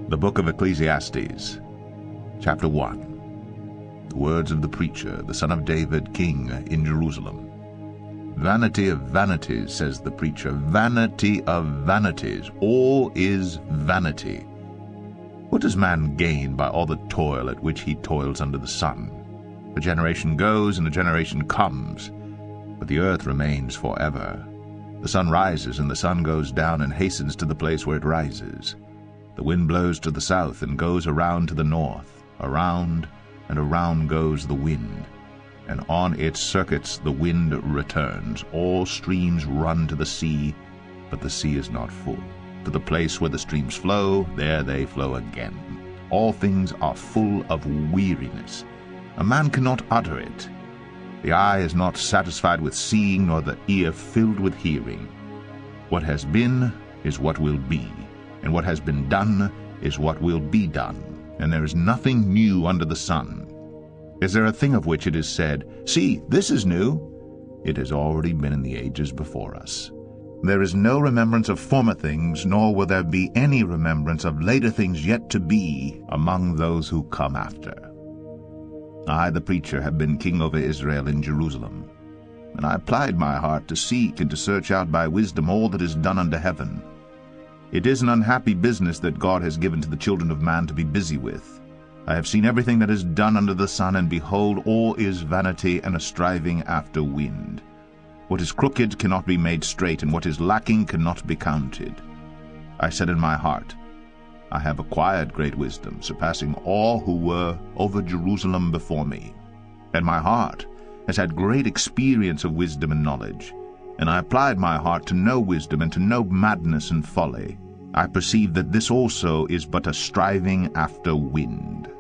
The Book of Ecclesiastes, Chapter 1. The words of the preacher, the son of David, king in Jerusalem. Vanity of vanities, says the preacher, vanity of vanities, all is vanity. What does man gain by all the toil at which he toils under the sun? A generation goes and a generation comes, but the earth remains forever. The sun rises and the sun goes down and hastens to the place where it rises. The wind blows to the south and goes around to the north. Around and around goes the wind, and on its circuits the wind returns. All streams run to the sea, but the sea is not full. To the place where the streams flow, there they flow again. All things are full of weariness. A man cannot utter it. The eye is not satisfied with seeing, nor the ear filled with hearing. What has been is what will be, and what has been done is what will be done, and there is nothing new under the sun. Is there a thing of which it is said, "See, this is new"? It has already been in the ages before us. There is no remembrance of former things, nor will there be any remembrance of later things yet to be among those who come after. I, the preacher, have been king over Israel in Jerusalem, and I applied my heart to seek and to search out by wisdom all that is done under heaven. It is an unhappy business that God has given to the children of man to be busy with. I have seen everything that is done under the sun, and behold, all is vanity and a striving after wind. What is crooked cannot be made straight, and what is lacking cannot be counted. I said in my heart, I have acquired great wisdom, surpassing all who were over Jerusalem before me. And my heart has had great experience of wisdom and knowledge. And I applied my heart to know wisdom and to know madness and folly. I perceive that this also is but a striving after wind.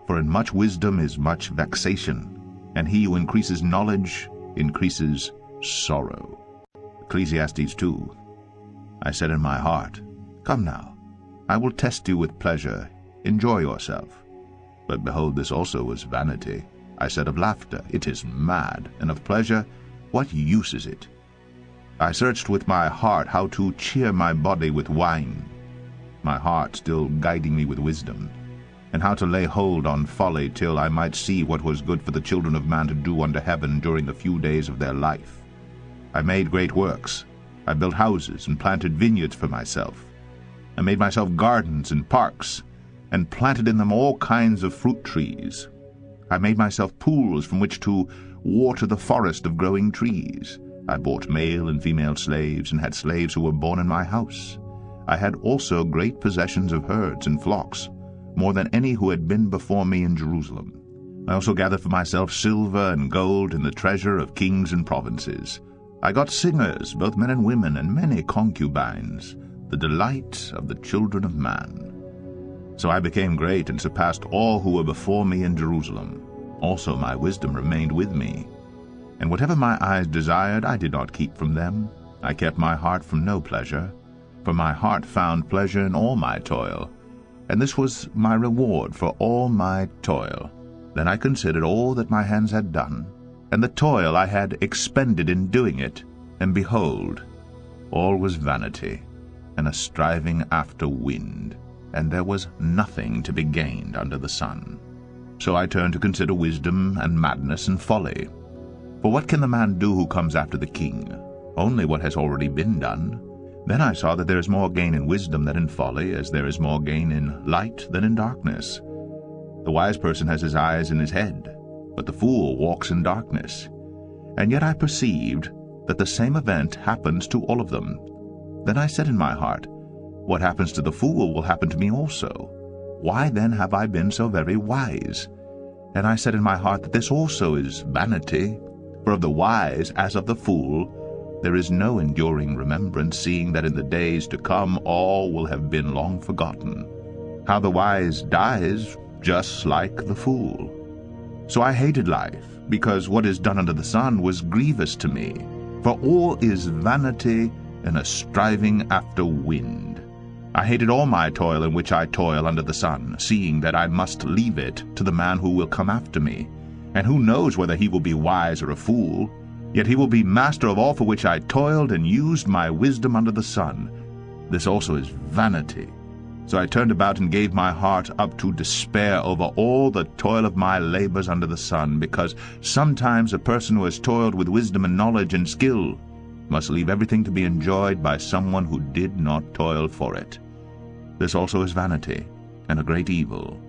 For in much wisdom is much vexation, and he who increases knowledge increases sorrow. Ecclesiastes 2. I said in my heart, Come now, I will test you with pleasure, enjoy yourself. But behold, this also was vanity. I said of laughter, It is mad, and of pleasure, what use is it? I searched with my heart how to cheer my body with wine, my heart still guiding me with wisdom, and how to lay hold on folly till I might see what was good for the children of man to do under heaven during the few days of their life. I made great works. I built houses and planted vineyards for myself. I made myself gardens and parks, and planted in them all kinds of fruit trees. I made myself pools from which to water the forest of growing trees. I bought male and female slaves, and had slaves who were born in my house. I had also great possessions of herds and flocks, more than any who had been before me in Jerusalem. I also gathered for myself silver and gold and the treasure of kings and provinces. I got singers, both men and women, and many concubines, the delight of the children of man. So I became great and surpassed all who were before me in Jerusalem. Also my wisdom remained with me. And whatever my eyes desired, I did not keep from them. I kept my heart from no pleasure, for my heart found pleasure in all my toil, and this was my reward for all my toil. Then I considered all that my hands had done, and the toil I had expended in doing it, and behold, all was vanity, and a striving after wind, and there was nothing to be gained under the sun. So I turned to consider wisdom and madness and folly. For what can the man do who comes after the king? Only what has already been done. Then I saw that there is more gain in wisdom than in folly, as there is more gain in light than in darkness. The wise person has his eyes in his head, but the fool walks in darkness. And yet I perceived that the same event happens to all of them. Then I said in my heart, What happens to the fool will happen to me also. Why then have I been so very wise? And I said in my heart that this also is vanity. For of the wise, as of the fool, there is no enduring remembrance, seeing that in the days to come all will have been long forgotten. How the wise dies just like the fool. So I hated life, because what is done under the sun was grievous to me. For all is vanity and a striving after wind. I hated all my toil in which I toil under the sun, seeing that I must leave it to the man who will come after me. And who knows whether he will be wise or a fool? Yet he will be master of all for which I toiled and used my wisdom under the sun. This also is vanity. So I turned about and gave my heart up to despair over all the toil of my labors under the sun, because sometimes a person who has toiled with wisdom and knowledge and skill must leave everything to be enjoyed by someone who did not toil for it. This also is vanity, and a great evil.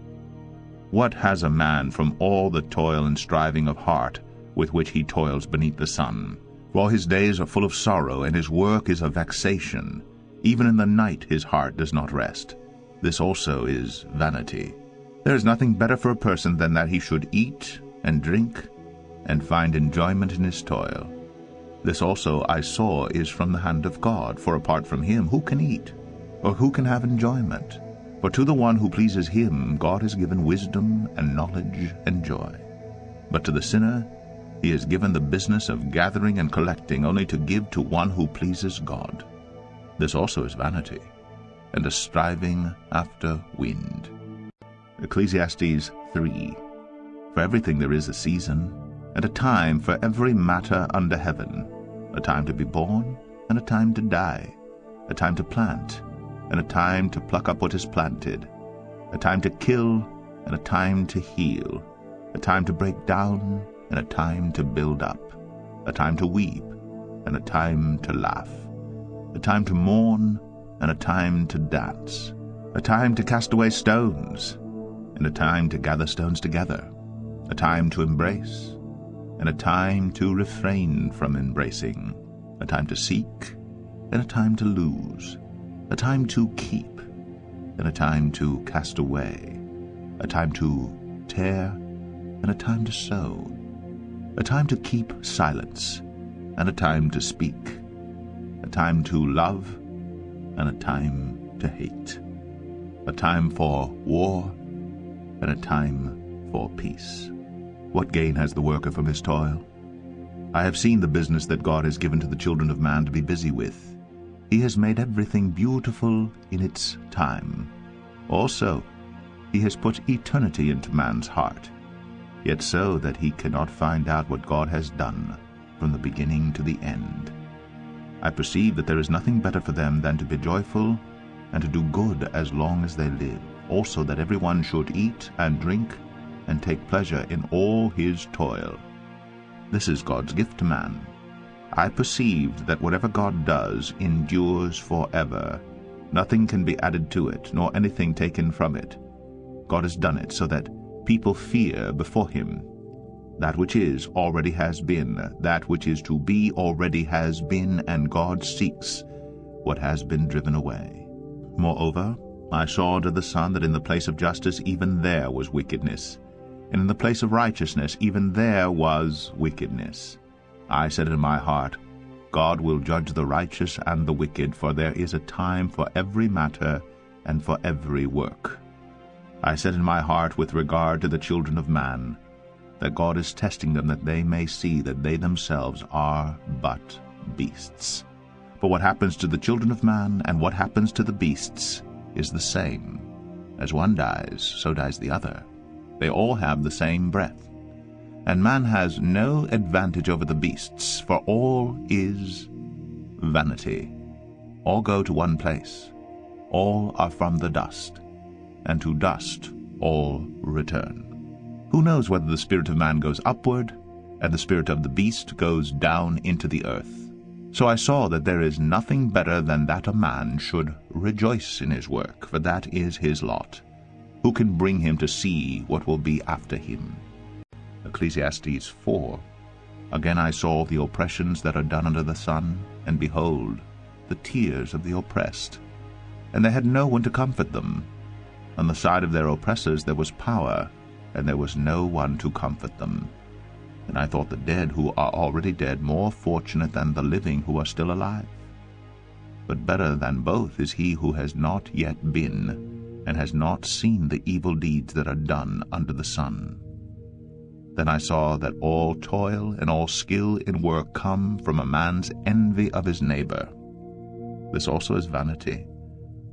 What has a man from all the toil and striving of heart with which he toils beneath the sun? For all his days are full of sorrow, and his work is a vexation. Even in the night his heart does not rest. This also is vanity. There is nothing better for a person than that he should eat and drink and find enjoyment in his toil. This also I saw is from the hand of God, for apart from him who can eat, or who can have enjoyment? For to the one who pleases him God has given wisdom and knowledge and joy. But to the sinner he has given the business of gathering and collecting, only to give to one who pleases God. This also is vanity, and a striving after wind. Ecclesiastes 3. For everything there is a season, and a time for every matter under heaven, a time to be born, and a time to die, a time to plant, and a time to pluck up what is planted, a time to kill, and a time to heal, a time to break down, and a time to build up, a time to weep, and a time to laugh, a time to mourn, and a time to dance, a time to cast away stones, and a time to gather stones together, a time to embrace, and a time to refrain from embracing, a time to seek, and a time to lose, a time to keep, and a time to cast away, a time to tear, and a time to sow, a time to keep silence, and a time to speak, a time to love, and a time to hate, a time for war, and a time for peace. What gain has the worker from his toil? I have seen the business that God has given to the children of man to be busy with. He has made everything beautiful in its time. Also, he has put eternity into man's heart, yet so that he cannot find out what God has done from the beginning to the end. I perceive that there is nothing better for them than to be joyful and to do good as long as they live. Also that everyone should eat and drink and take pleasure in all his toil. This is God's gift to man. I perceived that whatever God does endures forever. Nothing can be added to it, nor anything taken from it. God has done it so that people fear before him. That which is already has been, that which is to be already has been, and God seeks what has been driven away. Moreover, I saw under the sun that in the place of justice even there was wickedness, and in the place of righteousness even there was wickedness. I said in my heart, God will judge the righteous and the wicked, for there is a time for every matter and for every work. I said in my heart with regard to the children of man, that God is testing them, that they may see that they themselves are but beasts. For what happens to the children of man and what happens to the beasts is the same. As one dies, so dies the other. They all have the same breath. And man has no advantage over the beasts, for all is vanity. All go to one place. All are from the dust, and to dust all return. Who knows whether the spirit of man goes upward, and the spirit of the beast goes down into the earth? So I saw that there is nothing better than that a man should rejoice in his work, for that is his lot. Who can bring him to see what will be after him? Ecclesiastes 4. Again I saw the oppressions that are done under the sun, and behold, the tears of the oppressed. And they had no one to comfort them. On the side of their oppressors there was power, and there was no one to comfort them. And I thought the dead who are already dead more fortunate than the living who are still alive. But better than both is he who has not yet been, and has not seen the evil deeds that are done under the sun. Then I saw that all toil and all skill in work come from a man's envy of his neighbor. This also is vanity,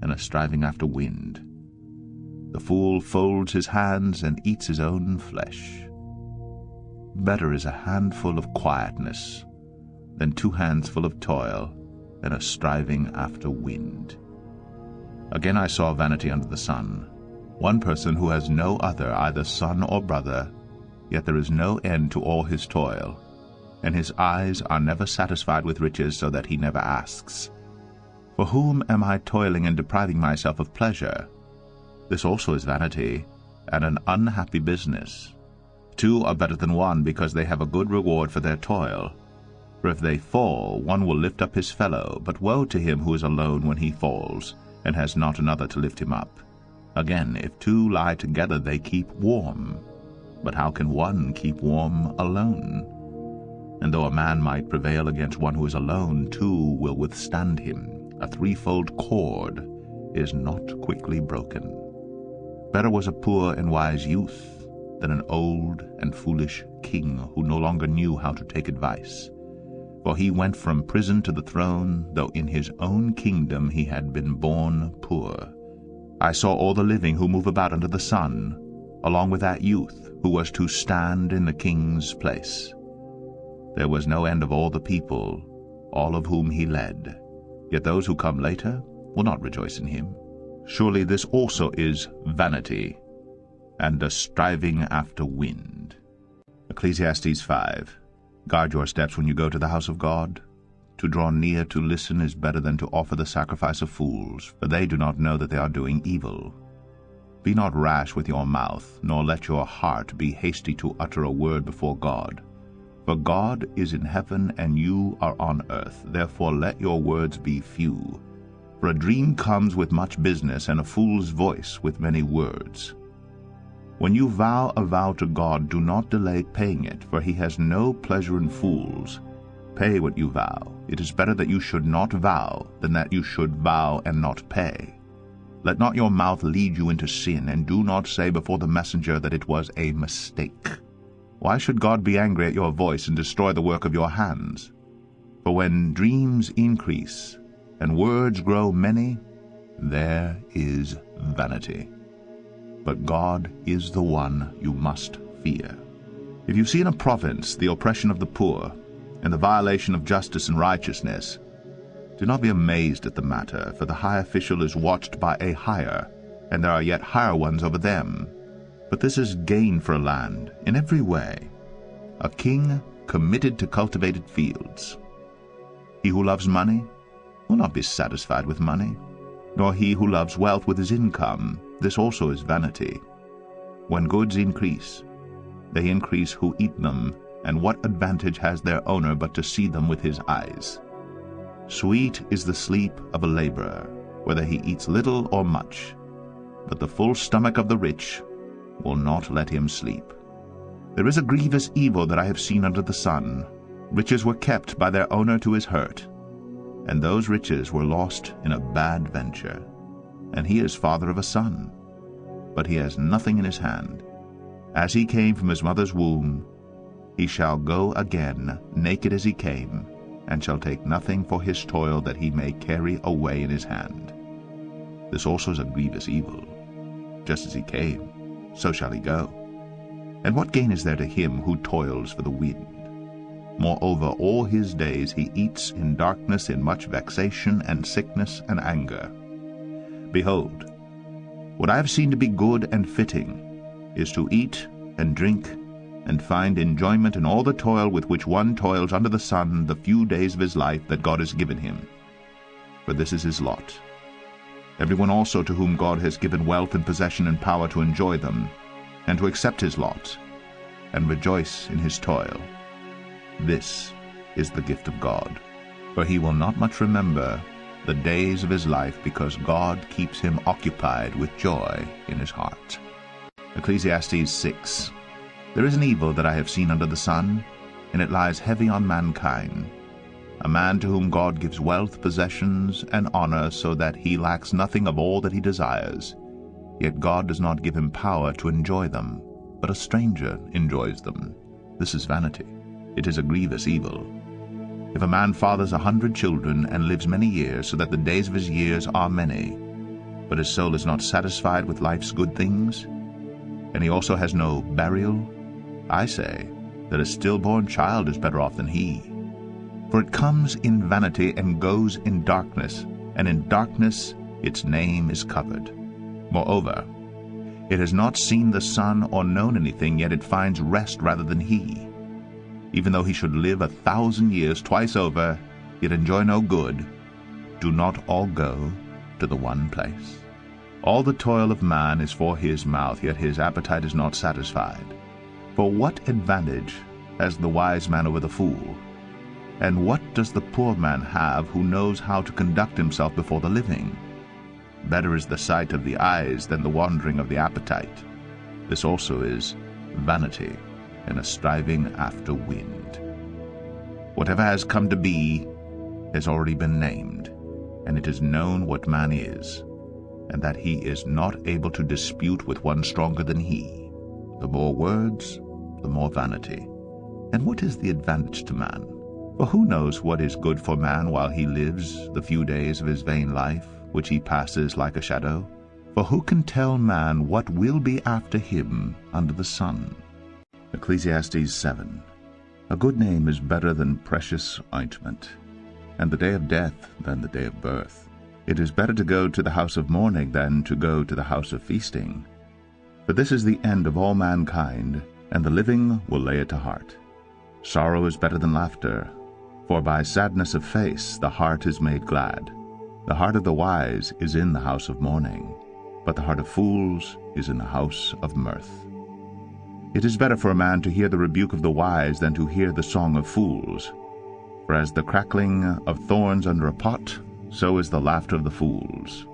and a striving after wind. The fool folds his hands and eats his own flesh. Better is a handful of quietness than 2 hands full of toil and a striving after wind. Again I saw vanity under the sun, one person who has no other, either son or brother, yet there is no end to all his toil, and his eyes are never satisfied with riches, so that he never asks, For whom am I toiling and depriving myself of pleasure? This also is vanity, and an unhappy business. Two are better than one, because they have a good reward for their toil. For if they fall, one will lift up his fellow, but woe to him who is alone when he falls, and has not another to lift him up. Again, if two lie together, they keep warm. But how can one keep warm alone? And though a man might prevail against one who is alone, two will withstand him. A threefold cord is not quickly broken. Better was a poor and wise youth than an old and foolish king who no longer knew how to take advice. For he went from prison to the throne, though in his own kingdom he had been born poor. I saw all the living who move about under the sun, along with that youth who was to stand in the king's place. There was no end of all the people, all of whom he led. Yet those who come later will not rejoice in him. Surely this also is vanity, and a striving after wind. Ecclesiastes 5. Guard your steps when you go to the house of God. To draw near to listen is better than to offer the sacrifice of fools, for they do not know that they are doing evil. Be not rash with your mouth, nor let your heart be hasty to utter a word before God. For God is in heaven, and you are on earth. Therefore let your words be few. For a dream comes with much business, and a fool's voice with many words. When you vow a vow to God, do not delay paying it, for he has no pleasure in fools. Pay what you vow. It is better that you should not vow than that you should vow and not pay. Let not your mouth lead you into sin, and do not say before the messenger that it was a mistake. Why should God be angry at your voice and destroy the work of your hands? For when dreams increase and words grow many, there is vanity. But God is the one you must fear. If you see in a province the oppression of the poor, and the violation of justice and righteousness, do not be amazed at the matter, for the high official is watched by a higher, and there are yet higher ones over them. But this is gain for a land in every way, a king committed to cultivated fields. He who loves money will not be satisfied with money, nor he who loves wealth with his income. This also is vanity. When goods increase, they increase who eat them, and what advantage has their owner but to see them with his eyes? Sweet is the sleep of a laborer, whether he eats little or much, but the full stomach of the rich will not let him sleep. There is a grievous evil that I have seen under the sun. Riches were kept by their owner to his hurt, and those riches were lost in a bad venture. And he is father of a son, but he has nothing in his hand. As he came from his mother's womb, he shall go again naked as he came, and shall take nothing for his toil that he may carry away in his hand. This also is a grievous evil. Just as he came, so shall he go. And what gain is there to him who toils for the wind? Moreover, all his days he eats in darkness, in much vexation and sickness and anger. Behold, what I have seen to be good and fitting is to eat and drink and find enjoyment in all the toil with which one toils under the sun the few days of his life that God has given him. For this is his lot. Everyone also to whom God has given wealth and possession and power to enjoy them, and to accept his lot, and rejoice in his toil. This is the gift of God. For he will not much remember the days of his life, because God keeps him occupied with joy in his heart. Ecclesiastes 6. There is an evil that I have seen under the sun, and it lies heavy on mankind. A man to whom God gives wealth, possessions, and honor, so that he lacks nothing of all that he desires. Yet God does not give him power to enjoy them, but a stranger enjoys them. This is vanity. It is a grievous evil. If a man fathers 100 children and lives many years, so that the days of his years are many, but his soul is not satisfied with life's good things, and he also has no burial, I say that a stillborn child is better off than he. For it comes in vanity and goes in darkness, and in darkness its name is covered. Moreover, it has not seen the sun or known anything, yet it finds rest rather than he. Even though he should live 1,000 years twice over, yet enjoy no good, do not all go to the one place? All the toil of man is for his mouth, yet his appetite is not satisfied. For what advantage has the wise man over the fool? And what does the poor man have who knows how to conduct himself before the living? Better is the sight of the eyes than the wandering of the appetite. This also is vanity and a striving after wind. Whatever has come to be has already been named, and it is known what man is, and that he is not able to dispute with one stronger than he. The more words, the more vanity. And what is the advantage to man? For who knows what is good for man while he lives the few days of his vain life, which he passes like a shadow? For who can tell man what will be after him under the sun? Ecclesiastes 7. A good name is better than precious ointment, and the day of death than the day of birth. It is better to go to the house of mourning than to go to the house of feasting. For this is the end of all mankind, and the living will lay it to heart. Sorrow is better than laughter, for by sadness of face the heart is made glad. The heart of the wise is in the house of mourning, but the heart of fools is in the house of mirth. It is better for a man to hear the rebuke of the wise than to hear the song of fools. For as the crackling of thorns under a pot, so is the laughter of the fools.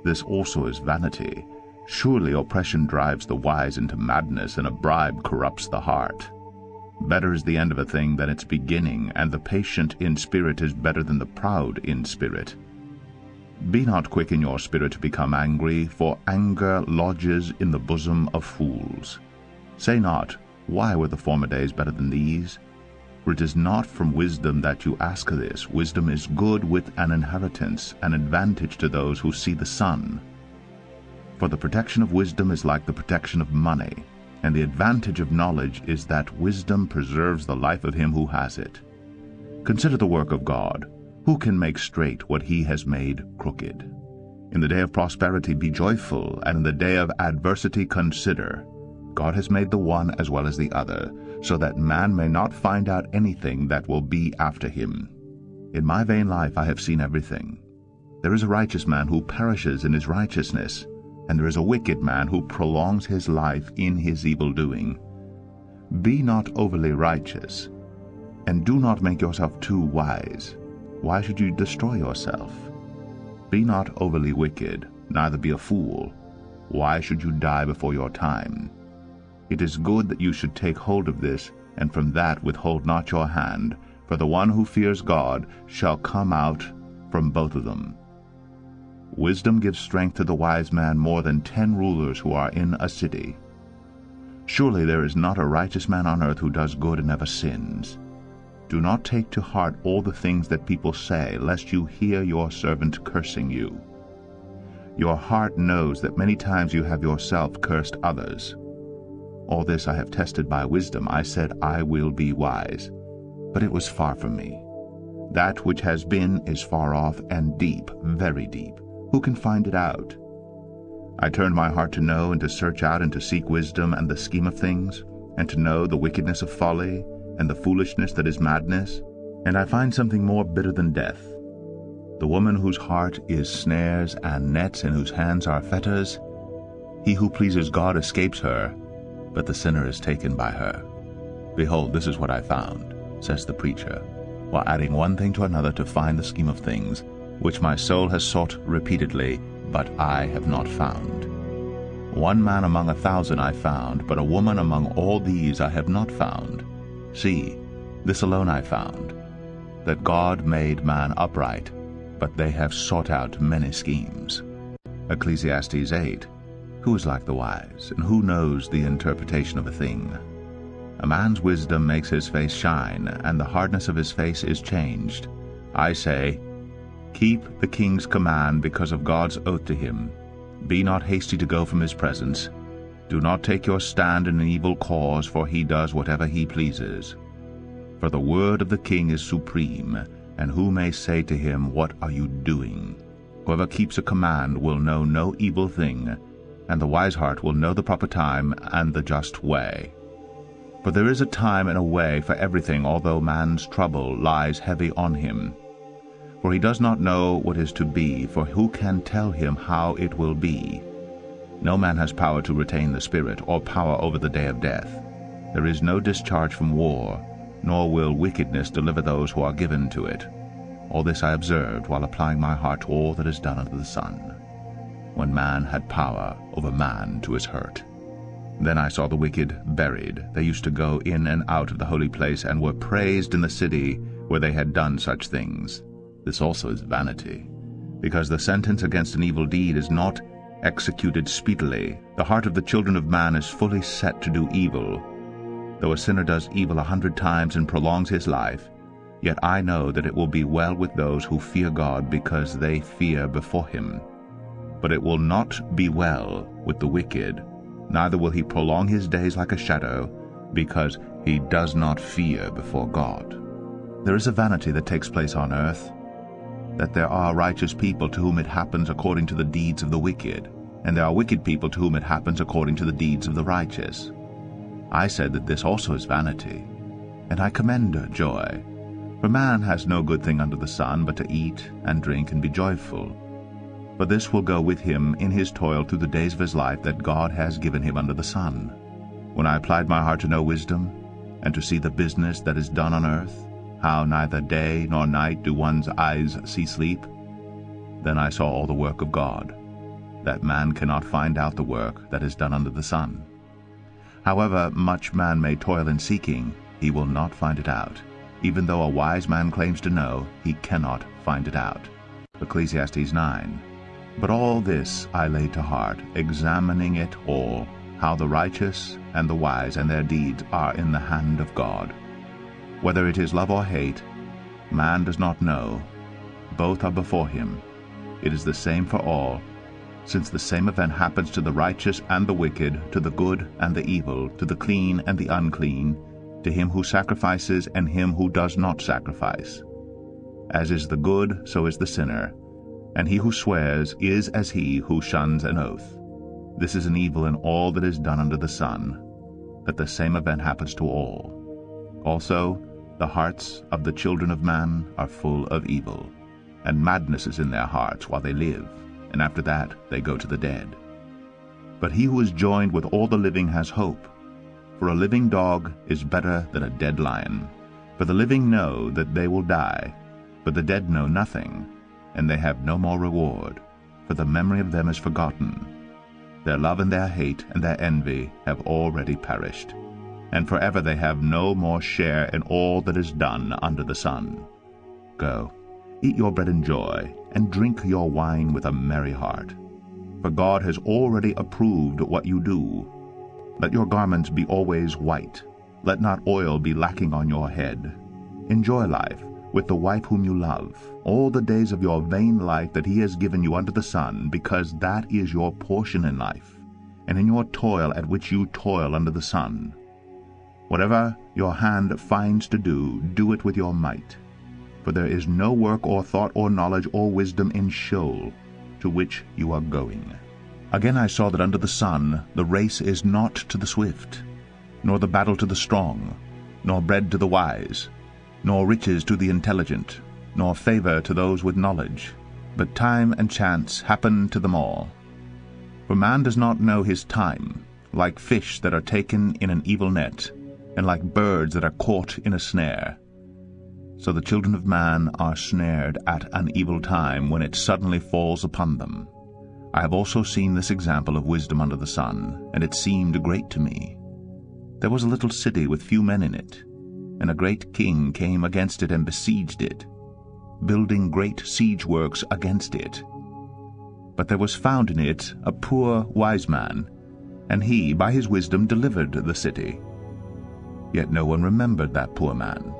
This also is vanity. Surely oppression drives the wise into madness, and a bribe corrupts the heart. Better is the end of a thing than its beginning, and the patient in spirit is better than the proud in spirit. Be not quick in your spirit to become angry, for anger lodges in the bosom of fools. Say not, why were the former days better than these? For it is not from wisdom that you ask this. Wisdom is good with an inheritance, an advantage to those who see the sun. For the protection of wisdom is like the protection of money, and the advantage of knowledge is that wisdom preserves the life of him who has it. Consider the work of God. Who can make straight what he has made crooked? In the day of prosperity be joyful, and in the day of adversity consider. God has made the one as well as the other, so that man may not find out anything that will be after him. In my vain life I have seen everything. There is a righteous man who perishes in his righteousness, and there is a wicked man who prolongs his life in his evil-doing. Be not overly righteous, and do not make yourself too wise. Why should you destroy yourself? Be not overly wicked, neither be a fool. Why should you die before your time? It is good that you should take hold of this, and from that withhold not your hand, for the one who fears God shall come out from both of them. Wisdom gives strength to the wise man more than 10 rulers who are in a city. Surely there is not a righteous man on earth who does good and never sins. Do not take to heart all the things that people say, lest you hear your servant cursing you. Your heart knows that many times you have yourself cursed others. All this I have tested by wisdom. I said, I will be wise. But it was far from me. That which has been is far off and deep, very deep. Who can find it out? I turned my heart to know and to search out and to seek wisdom and the scheme of things, and to know the wickedness of folly and the foolishness that is madness. And I find something more bitter than death. The woman whose heart is snares and nets, and whose hands are fetters. He who pleases God escapes her, but the sinner is taken by her. Behold, this is what I found, says the preacher, while adding one thing to another to find the scheme of things, which my soul has sought repeatedly, but I have not found. One man among 1,000 I found, but a woman among all these I have not found. See, this alone I found, that God made man upright, but they have sought out many schemes. Ecclesiastes 8. Who is like the wise, and who knows the interpretation of a thing? A man's wisdom makes his face shine, and the hardness of his face is changed. I say, keep the king's command because of God's oath to him. Be not hasty to go from his presence. Do not take your stand in an evil cause, for he does whatever he pleases. For the word of the king is supreme, and who may say to him, what are you doing? Whoever keeps a command will know no evil thing, and the wise heart will know the proper time and the just way. For there is a time and a way for everything, although man's trouble lies heavy on him. For he does not know what is to be, for who can tell him how it will be? No man has power to retain the spirit, or power over the day of death. There is no discharge from war, nor will wickedness deliver those who are given to it. All this I observed while applying my heart to all that is done under the sun, when man had power over man to his hurt. Then I saw the wicked buried. They used to go in and out of the holy place, and were praised in the city where they had done such things. This also is vanity, because the sentence against an evil deed is not executed speedily. The heart of the children of man is fully set to do evil. Though a sinner does evil 100 times and prolongs his life, yet I know that it will be well with those who fear God, because they fear before him. But it will not be well with the wicked, neither will he prolong his days like a shadow, because he does not fear before God. There is a vanity that takes place on earth, that there are righteous people to whom it happens according to the deeds of the wicked, and there are wicked people to whom it happens according to the deeds of the righteous. I said that this also is vanity, and I commend joy. For man has no good thing under the sun but to eat and drink and be joyful. For this will go with him in his toil through the days of his life that God has given him under the sun. When I applied my heart to know wisdom, and to see the business that is done on earth, how neither day nor night do one's eyes see sleep, then I saw all the work of God, that man cannot find out the work that is done under the sun. However much man may toil in seeking, he will not find it out. Even though a wise man claims to know, he cannot find it out. Ecclesiastes 9. But all this I laid to heart, examining it all, how the righteous and the wise and their deeds are in the hand of God. Whether it is love or hate, man does not know. Both are before him. It is the same for all, since the same event happens to the righteous and the wicked, to the good and the evil, to the clean and the unclean, to him who sacrifices and him who does not sacrifice. As is the good, so is the sinner, and he who swears is as he who shuns an oath. This is an evil in all that is done under the sun, that the same event happens to all. Also, the hearts of the children of man are full of evil, and madness is in their hearts while they live, and after that they go to the dead. But he who is joined with all the living has hope. For a living dog is better than a dead lion. For the living know that they will die, but the dead know nothing, and they have no more reward, for the memory of them is forgotten. Their love and their hate and their envy have already perished, and forever they have no more share in all that is done under the sun. Go, eat your bread in joy, and drink your wine with a merry heart. For God has already approved what you do. Let your garments be always white. Let not oil be lacking on your head. Enjoy life with the wife whom you love, all the days of your vain life that he has given you under the sun, because that is your portion in life, and in your toil at which you toil under the sun. Whatever your hand finds to do, do it with your might. For there is no work or thought or knowledge or wisdom in Sheol, to which you are going. Again I saw that under the sun the race is not to the swift, nor the battle to the strong, nor bread to the wise, nor riches to the intelligent, nor favor to those with knowledge, but time and chance happen to them all. For man does not know his time, like fish that are taken in an evil net, and like birds that are caught in a snare. So the children of man are snared at an evil time, when it suddenly falls upon them. I have also seen this example of wisdom under the sun, and it seemed great to me. There was a little city with few men in it, and a great king came against it and besieged it, building great siege works against it. But there was found in it a poor wise man, and he by his wisdom delivered the city. Yet no one remembered that poor man.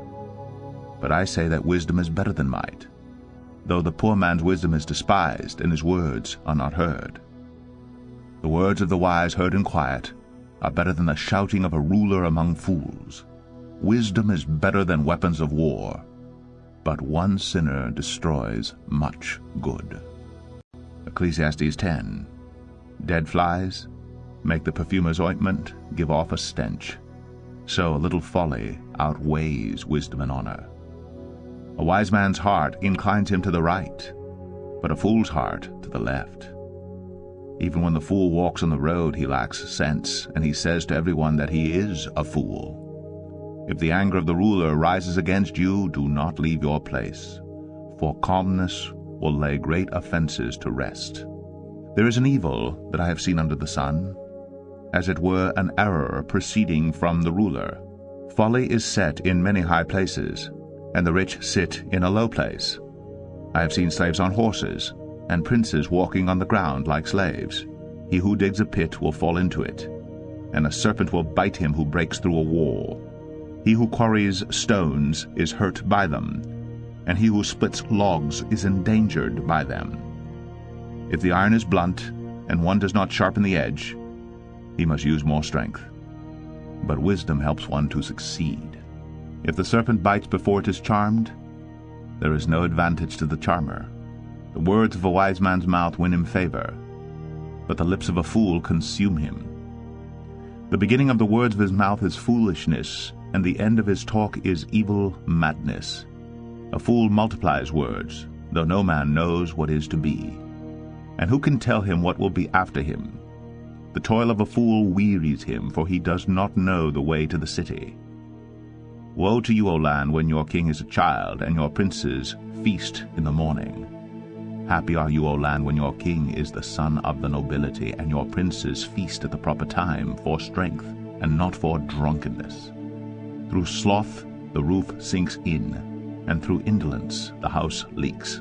But I say that wisdom is better than might, though the poor man's wisdom is despised, and his words are not heard. The words of the wise heard in quiet are better than the shouting of a ruler among fools. Wisdom is better than weapons of war, but one sinner destroys much good. Ecclesiastes 10. Dead flies make the perfumer's ointment give off a stench. So a little folly outweighs wisdom and honor. A wise man's heart inclines him to the right, but a fool's heart to the left. Even when the fool walks on the road, he lacks sense, and he says to everyone that he is a fool. If the anger of the ruler rises against you, do not leave your place, for calmness will lay great offenses to rest. There is an evil that I have seen under the sun, as it were an error proceeding from the ruler. Folly is set in many high places, and the rich sit in a low place. I have seen slaves on horses, and princes walking on the ground like slaves. He who digs a pit will fall into it, and a serpent will bite him who breaks through a wall. He who quarries stones is hurt by them, and he who splits logs is endangered by them. If the iron is blunt, and one does not sharpen the edge, he must use more strength. But wisdom helps one to succeed. If the serpent bites before it is charmed, there is no advantage to the charmer. The words of a wise man's mouth win him favor, but the lips of a fool consume him. The beginning of the words of his mouth is foolishness, and the end of his talk is evil madness. A fool multiplies words, though no man knows what is to be. And who can tell him what will be after him? The toil of a fool wearies him, for he does not know the way to the city. Woe to you, O land, when your king is a child, and your princes feast in the morning. Happy are you, O land, when your king is the son of the nobility, and your princes feast at the proper time, for strength, and not for drunkenness. Through sloth the roof sinks in, and through indolence the house leaks.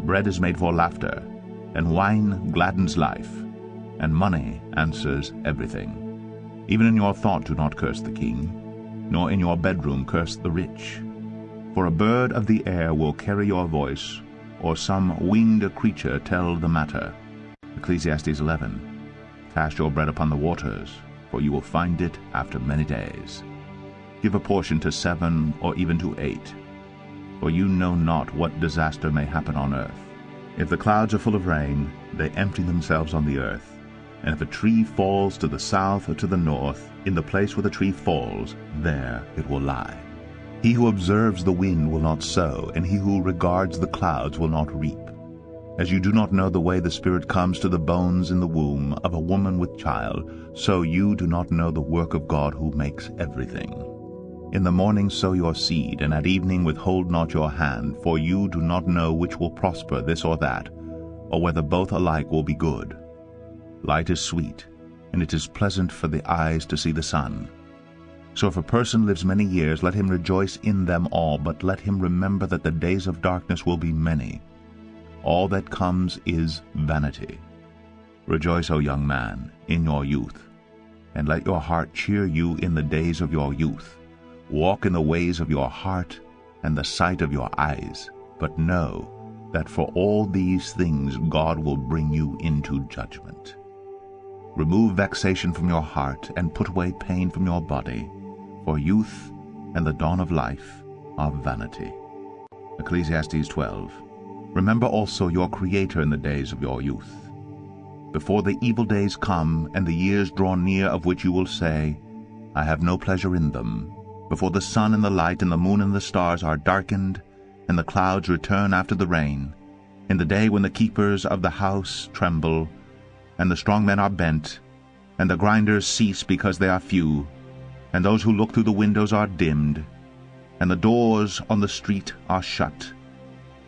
Bread is made for laughter, and wine gladdens life, and money answers everything. Even in your thought do not curse the king, nor in your bedroom curse the rich. For a bird of the air will carry your voice, or some winged creature tell the matter. Ecclesiastes 11. Cast your bread upon the waters, for you will find it after many days. Give a portion to 7 or even to 8, for you know not what disaster may happen on earth. If the clouds are full of rain, they empty themselves on the earth. And if a tree falls to the south or to the north, in the place where the tree falls, there it will lie. He who observes the wind will not sow, and he who regards the clouds will not reap. As you do not know the way the Spirit comes to the bones in the womb of a woman with child, so you do not know the work of God who makes everything. In the morning sow your seed, and at evening withhold not your hand, for you do not know which will prosper, this or that, or whether both alike will be good. Light is sweet, and it is pleasant for the eyes to see the sun. So if a person lives many years, let him rejoice in them all, but let him remember that the days of darkness will be many. All that comes is vanity. Rejoice, O young man, in your youth, and let your heart cheer you in the days of your youth. Walk in the ways of your heart and the sight of your eyes, but know that for all these things God will bring you into judgment. Remove vexation from your heart, and put away pain from your body, for youth and the dawn of life are vanity. Ecclesiastes 12. Remember also your Creator in the days of your youth, before the evil days come, and the years draw near of which you will say, I have no pleasure in them, before the sun and the light and the moon and the stars are darkened, and the clouds return after the rain, in the day when the keepers of the house tremble, and the strong men are bent, and the grinders cease because they are few, and those who look through the windows are dimmed, and the doors on the street are shut,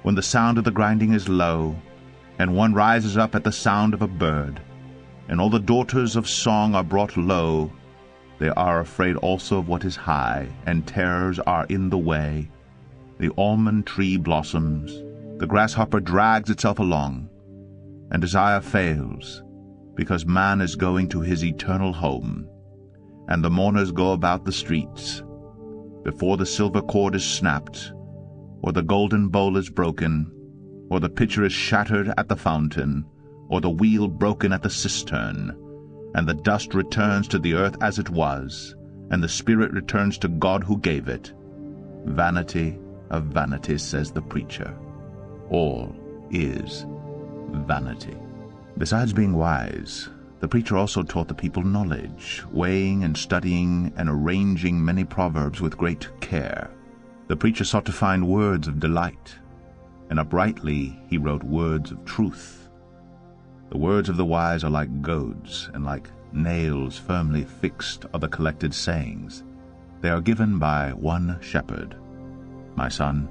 when the sound of the grinding is low, and one rises up at the sound of a bird, and all the daughters of song are brought low, they are afraid also of what is high, and terrors are in the way. The almond tree blossoms, the grasshopper drags itself along, and desire fails, because man is going to his eternal home, and the mourners go about the streets, before the silver cord is snapped, or the golden bowl is broken, or the pitcher is shattered at the fountain, or the wheel broken at the cistern, and the dust returns to the earth as it was, and the spirit returns to God who gave it. Vanity of vanities, says the preacher. All is vanity. Besides being wise, the preacher also taught the people knowledge, weighing and studying and arranging many proverbs with great care. The preacher sought to find words of delight, and uprightly he wrote words of truth. The words of the wise are like goads, and like nails firmly fixed are the collected sayings. They are given by one shepherd. My son,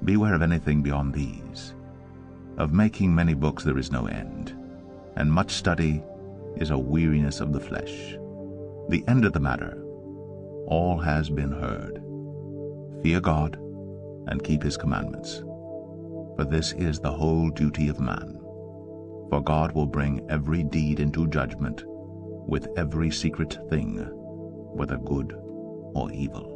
beware of anything beyond these. Of making many books there is no end, and much study is a weariness of the flesh. The end of the matter, all has been heard. Fear God, and keep his commandments, for this is the whole duty of man. For God will bring every deed into judgment, with every secret thing, whether good or evil.